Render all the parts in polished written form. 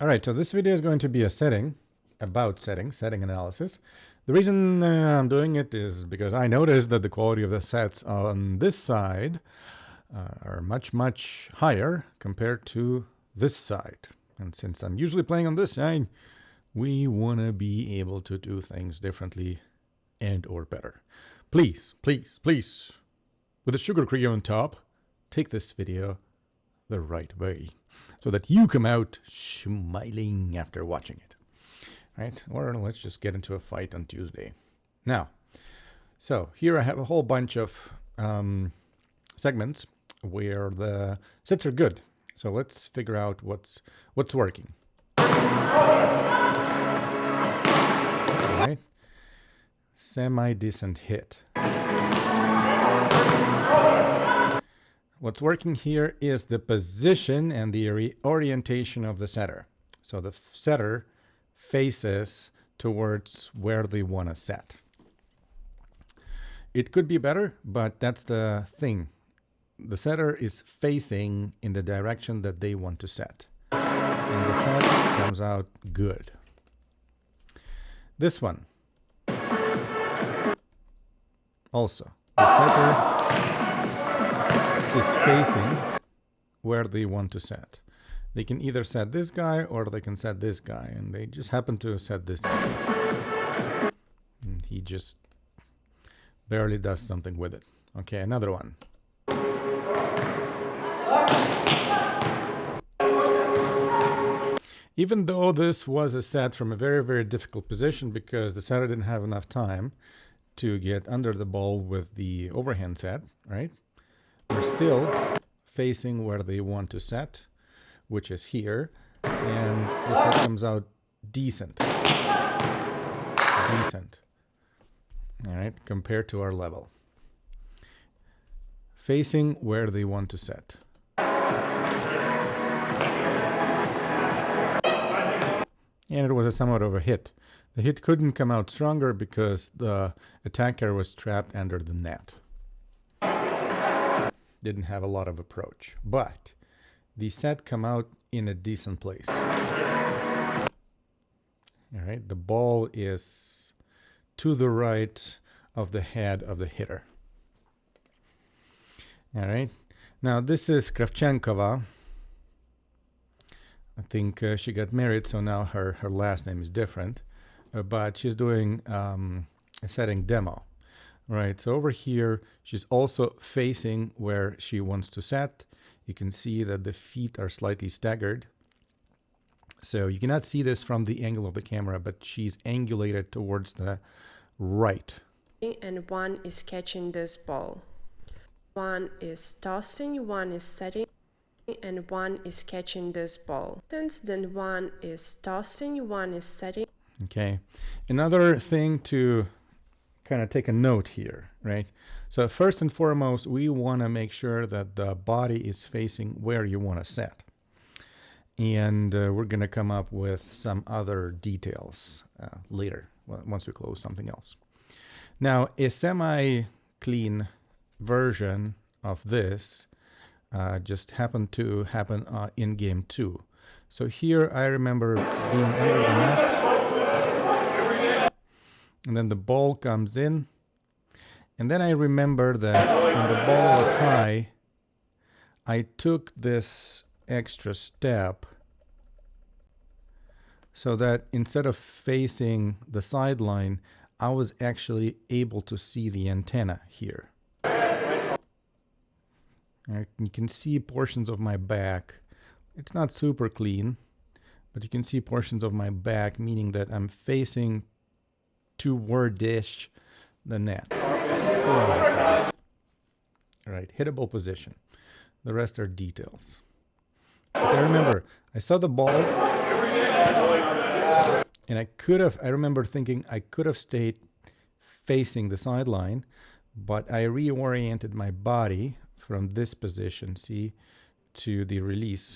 All right, so this video is going to be setting analysis. The reason I'm doing it is because I noticed that the quality of the sets on this side are much higher compared to this side. And since I'm usually playing on this side, we want to be able to do things differently and or better. Please, with the sugar cookie on top, take this video the right way so that you come out smiling after watching it. Right? Or let's just get into a fight on Tuesday. Now, so here I have a whole bunch of segments where the sets are good. So let's figure out what's working. All right. Semi-decent hit. What's working here is the position and the orientation of the setter. So the setter faces towards where they want to set. It could be better, but that's the thing. The setter is facing in the direction that they want to set. And the set comes out good. This one. Also, the setter is facing where they want to set. They can either set this guy or they can set this guy, and they just happen to set this guy. And he just barely does something with it. Okay, another one. Even though this was a set from a very difficult position because the setter didn't have enough time to get under the ball with the overhand set, right? They're still facing where they want to set, which is here, and the set comes out decent. All right, compared to our level. Facing where they want to set. And it was a somewhat of a hit. The hit couldn't come out stronger because the attacker was trapped under the net. Didn't have a lot of approach, but the set come out in a decent place. All right, the ball is to the right of the head of the hitter. All right, now this is Kravchenkova. I think she got married, so now her last name is different, but she's doing a setting demo. Right, so over here, she's also facing where she wants to set. You can see that the feet are slightly staggered. So you cannot see this from the angle of the camera, but she's angulated towards the right. And one is catching this ball. One is tossing, one is setting, and one is catching this ball. Then one is tossing, one is setting. Okay, another thing to kind of take a note here, right? So first and foremost, we want to make sure that the body is facing where you want to set. And we're going to come up with some other details later, once we close something else. Now, a semi-clean version of this just happened to happen in game 2. So here I remember being under the net. And then the ball comes in. And then I remember that when the ball was high, I took this extra step so that instead of facing the sideline, I was actually able to see the antenna here. You can see portions of my back. It's not super clean, but you can see portions of my back, meaning that I'm facing toward-ish the net. Right, hittable position. The rest are details. But I remember, I saw the ball, and I remember thinking I could have stayed facing the sideline, but I reoriented my body from this position, see, to the release,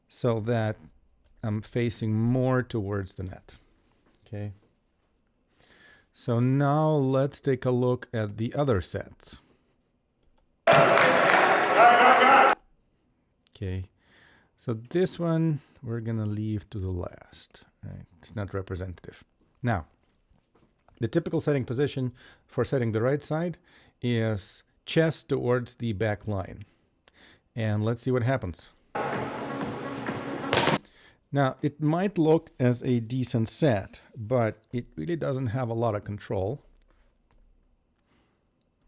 so that I'm facing more towards the net. Okay. So now let's take a look at the other sets. Okay. So this one we're gonna leave to the last. Right? It's not representative. Now, the typical setting position for setting the right side is chest towards the back line. And let's see what happens. Now, it might look as a decent set, but it really doesn't have a lot of control.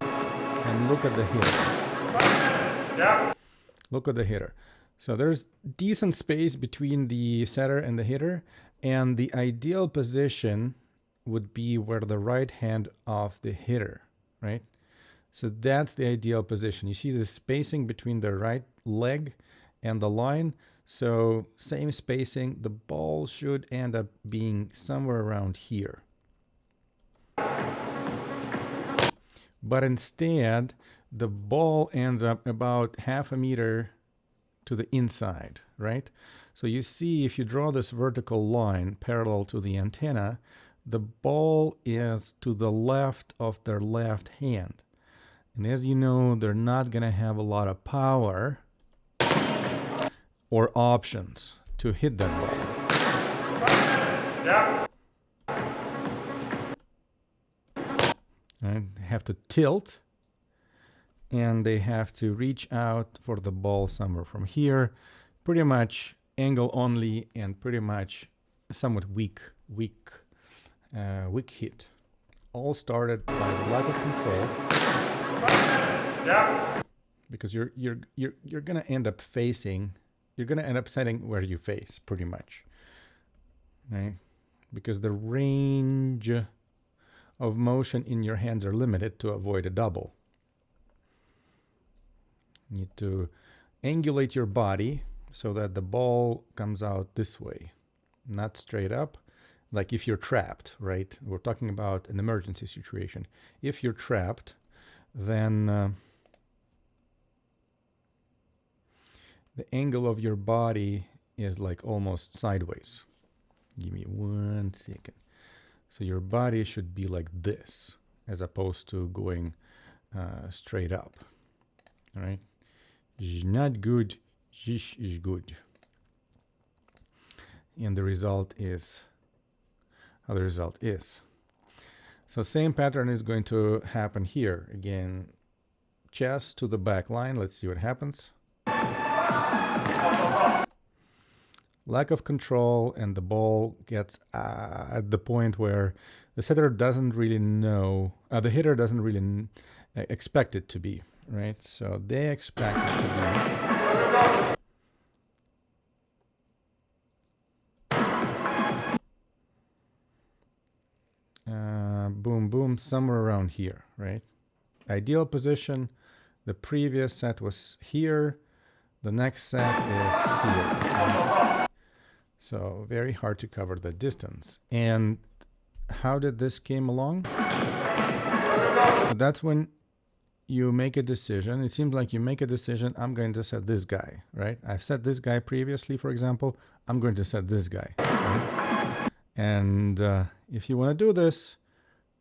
And look at the hitter. Yeah. Look at the hitter. So there's decent space between the setter and the hitter, and the ideal position would be where the right hand of the hitter, right? So that's the ideal position. You see the spacing between the right leg and the line. So same spacing, the ball should end up being somewhere around here. But instead, the ball ends up about half a meter to the inside, right? So you see, if you draw this vertical line parallel to the antenna, the ball is to the left of their left hand. And as you know, they're not going to have a lot of power or options to hit that ball. Yeah. And they have to tilt, and they have to reach out for the ball somewhere from here. Pretty much angle only, and pretty much somewhat weak hit. All started by the lack of control. Yeah. Because you're gonna end up facing. You're going to end up setting where you face, pretty much, right? Because the range of motion in your hands are limited to avoid a double. You need to angulate your body so that the ball comes out this way, not straight up. Like if you're trapped, right? We're talking about an emergency situation. If you're trapped, then the angle of your body is like almost sideways. Give me 1 second. So your body should be like this, as opposed to going straight up. All right? Not good. Is good. And the result is how the result is. So same pattern is going to happen here. Again, chest to the back line. Let's see what happens. Lack of control, and the ball gets at the point where the setter doesn't really know, the hitter doesn't really expect it to be, right? So they expect it to be boom, boom, somewhere around here, right? Ideal position. The previous set was here. The next set is here. Right? So very hard to cover the distance. And how did this came along? So that's when you make a decision. It seems like you make a decision. I'm going to set this guy, right? I've set this guy previously, for example. I'm going to set this guy. Right? And if you want to do this,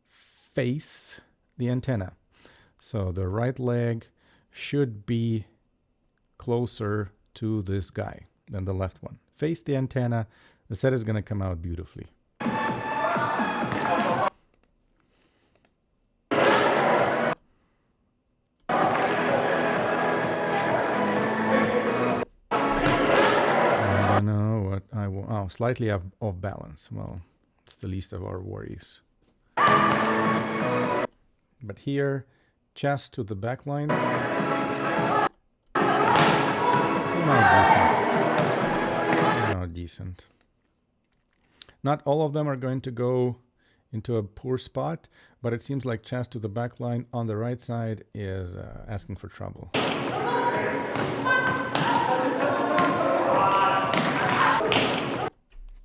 face the antenna. So the right leg should be closer to this guy than the left one. Face the antenna. The set is going to come out beautifully. I don't know what I want. Oh, slightly off balance. Well, it's the least of our worries. But here, chest to the back line. Decent. Not all of them are going to go into a poor spot, but it seems like chest to the back line on the right side is asking for trouble.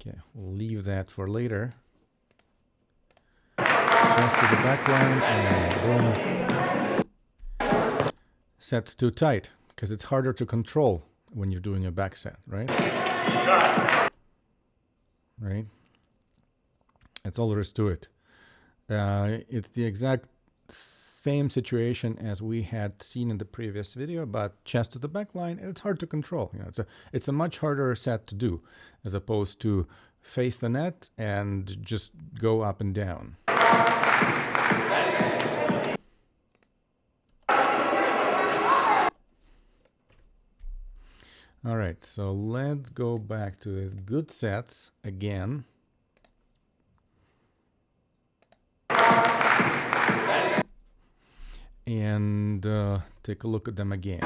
Okay, we'll leave that for later. Chest to the back line, and boom. Set's too tight because it's harder to control when you're doing a back set, right? Right? That's all there is to it. It's the exact same situation as we had seen in the previous video, but chest to the back line, it's hard to control. You know, it's a much harder set to do as opposed to face the net and just go up and down. All right, so let's go back to the good sets again. And take a look at them again.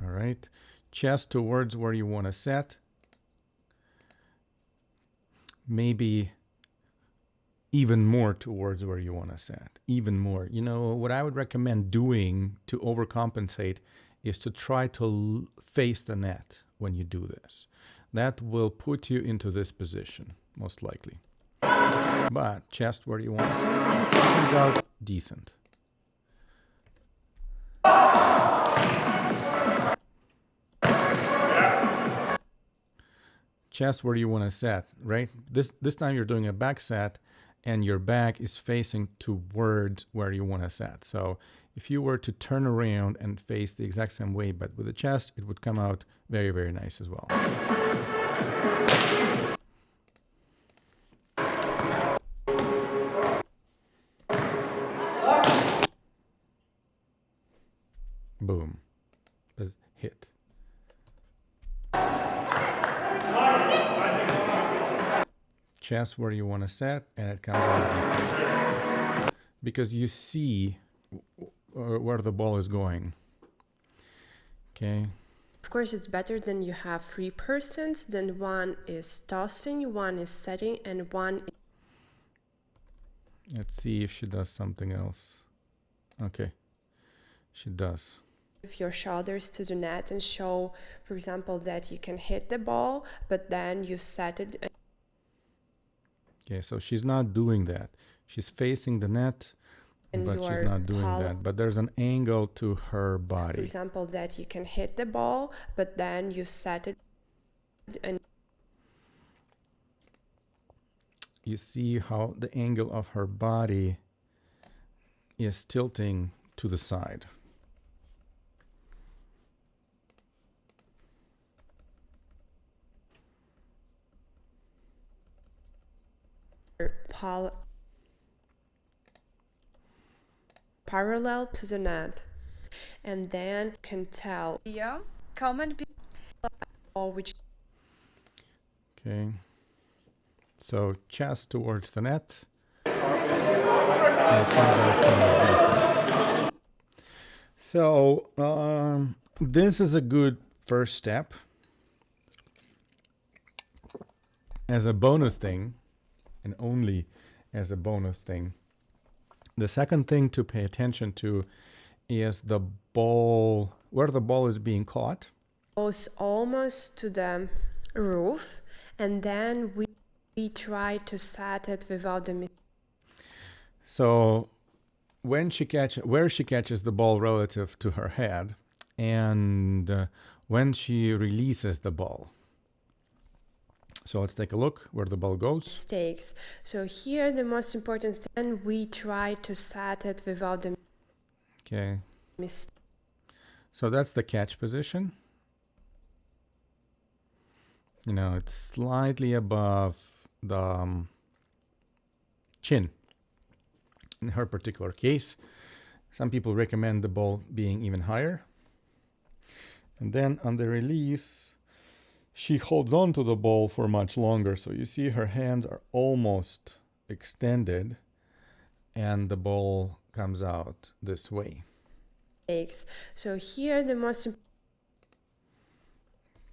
All right, chest towards where you want to set. Maybe even more towards where you want to set, even more. You know, what I would recommend doing to overcompensate is to try to face the net when you do this. That will put you into this position, most likely. But chest where you want to set, and the set comes out decent. Chest where you want to set, right? This time you're doing a back set, and your back is facing towards where you want to set. So if you were to turn around and face the exact same way, but with the chest, it would come out very, very nice as well. Boom. Hit. Chest where you want to set, and it comes out decent. Because you see where the ball is going. Okay. Of course, it's better than you have 3 persons, then one is tossing, one is setting, and one... Let's see if she does something else. Okay. She does. Your shoulders to the net and show, for example, that you can hit the ball, but then you set it. Okay, so she's not doing that. She's facing the net, but she's not doing that. But there's an angle to her body. For example, that you can hit the ball, but then you set it. And you see how the angle of her body is tilting to the side. parallel to the net, and then can tell. Yeah, comment below which. Okay, so chest towards the net, and it comes out somewhat decent. So this is a good first step. As a bonus thing, and only as a bonus thing, the second thing to pay attention to is the ball, where the ball is being caught. Goes almost to the roof, and then we try to set it without the... So when where she catches the ball relative to her head, and when she releases the ball. So let's take a look where the ball goes. Mistakes. So here the most important thing, we try to set it without the... Okay. So that's the catch position. You know, it's slightly above the chin. In her particular case, some people recommend the ball being even higher. And then on the release, she holds on to the ball for much longer. So you see her hands are almost extended, and the ball comes out this way. So here the most...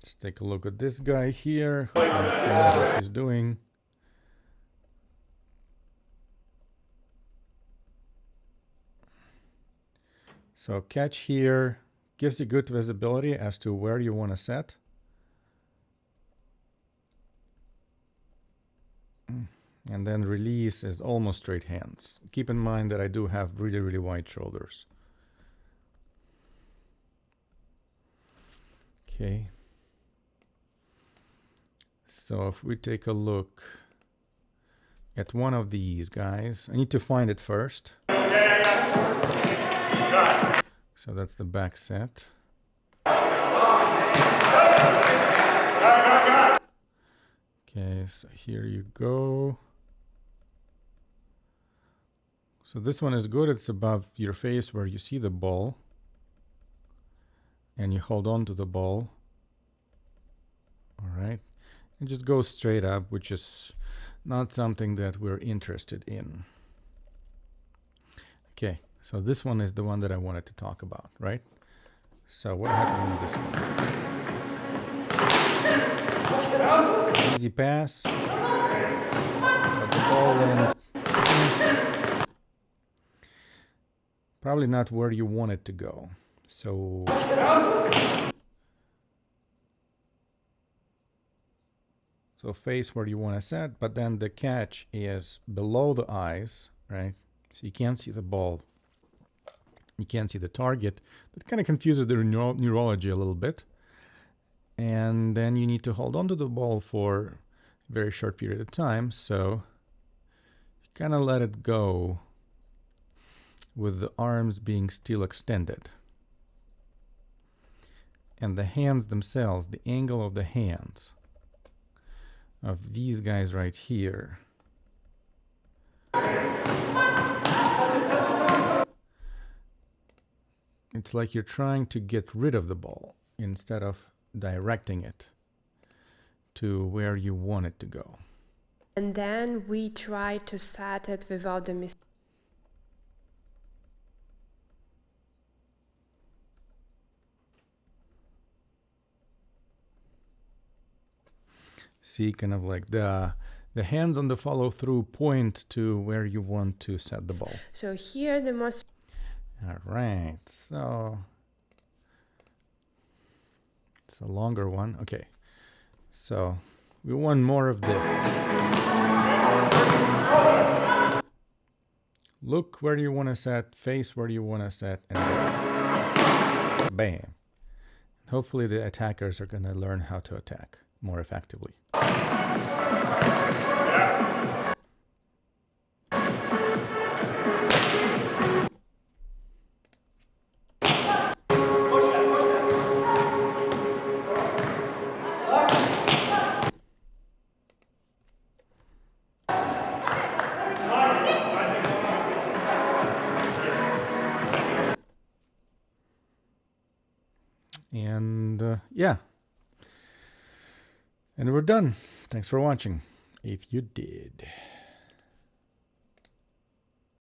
Let's take a look at this guy here. Who knows what he's doing. So catch here gives you good visibility as to where you want to set. And then release is almost straight hands. Keep in mind that I do have really, really wide shoulders. Okay. So if we take a look at one of these guys. I need to find it first. So that's the back set. Okay, so here you go. So this one is good. It's above your face where you see the ball. And you hold on to the ball. All right. And just go straight up, which is not something that we're interested in. Okay, so this one is the one that I wanted to talk about, right? So what happened with this one? Easy pass. But the ball went probably not where you want it to go. So face where you want to set, but then the catch is below the eyes, right? So you can't see the ball. You can't see the target. That kind of confuses the neurology a little bit. And then you need to hold on to the ball for a very short period of time. So you kind of let it go with the arms being still extended. And the hands themselves, the angle of the hands of these guys right here. It's like you're trying to get rid of the ball instead of directing it to where you want it to go. And then we try to set it without the mistake. See, kind of like the hands on the follow through point to where you want to set the ball. So here the most... All right, so it's a longer one. Okay, so we want more of this. Look where you want to set, face where you want to set, and bam. Hopefully the attackers are going to learn how to attack more effectively. And yeah. And we're done. Thanks for watching. If you did.